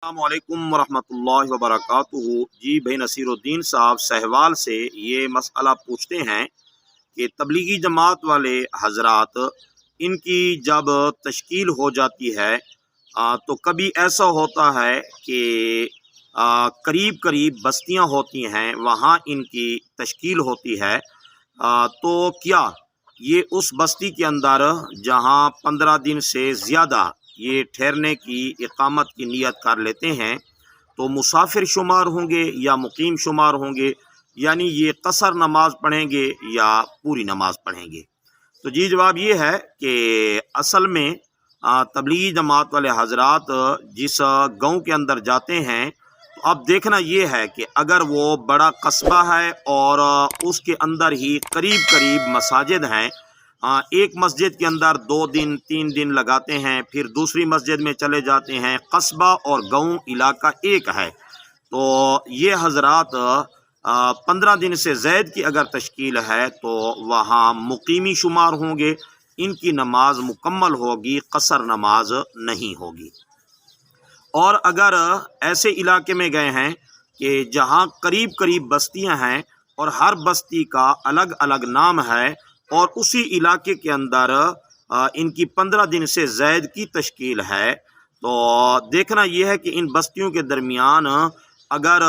अस्सलामुअलैकुम वरहमतुल्लाहि वबरकातुहू। जी भाई नसीरुद्दीन साहब सहवाल से ये मसला पूछते हैं कि तबलीगी जमात वाले हजरात इनकी जब तश्कील हो जाती है तो कभी ऐसा होता है कि करीब करीब बस्तियां होती हैं, वहाँ इनकी तश्कील होती है। तो क्या ये उस बस्ती के अंदर जहाँ 15 दिन से ज़्यादा ये ठहरने की इकामत की नीयत कर लेते हैं तो मुसाफिर शुमार होंगे या मुकीम शुमार होंगे, यानी ये कसर नमाज पढ़ेंगे या पूरी नमाज पढ़ेंगे? तो जी जवाब ये है कि असल में तबलीगी जमात वाले हजरात जिस गांव के अंदर जाते हैं, तो अब देखना ये है कि अगर वो बड़ा कस्बा है और उसके अंदर ही करीब करीब मसाजिद हैं, एक मस्जिद के अंदर 2 दिन 3 दिन लगाते हैं, फिर दूसरी मस्जिद में चले जाते हैं, कस्बा और गांव इलाका एक है, तो ये हजरात 15 दिन से ज़ायद की अगर तश्कील है तो वहाँ मुकीमी शुमार होंगे, इनकी नमाज मुकम्मल होगी, कसर नमाज नहीं होगी। और अगर ऐसे इलाके में गए हैं कि जहाँ करीब करीब बस्तियाँ हैं और हर बस्ती का अलग अलग नाम है और उसी इलाके के अंदर इनकी 15 दिन से ज़ायद की तश्कील है, तो देखना यह है कि इन बस्तियों के दरमियान अगर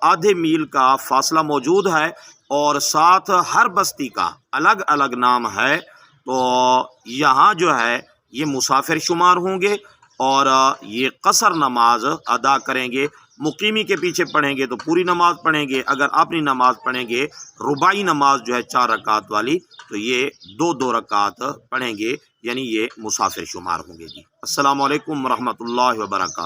आधे मील का फासला मौजूद है और साथ हर बस्ती का अलग अलग नाम है, तो यहाँ जो है ये मुसाफिर शुमार होंगे और ये कसर नमाज अदा करेंगे। मुकीमी के पीछे पढ़ेंगे तो पूरी नमाज पढ़ेंगे, अगर अपनी नमाज पढ़ेंगे रुबाई नमाज जो है 4 रकात वाली, तो ये 2-2 रकात पढ़ेंगे, यानी ये मुसाफिर शुमार होंगे। जी अस्सलामु अलैकुम वरहमतुल्लाहि वबरकातुहू।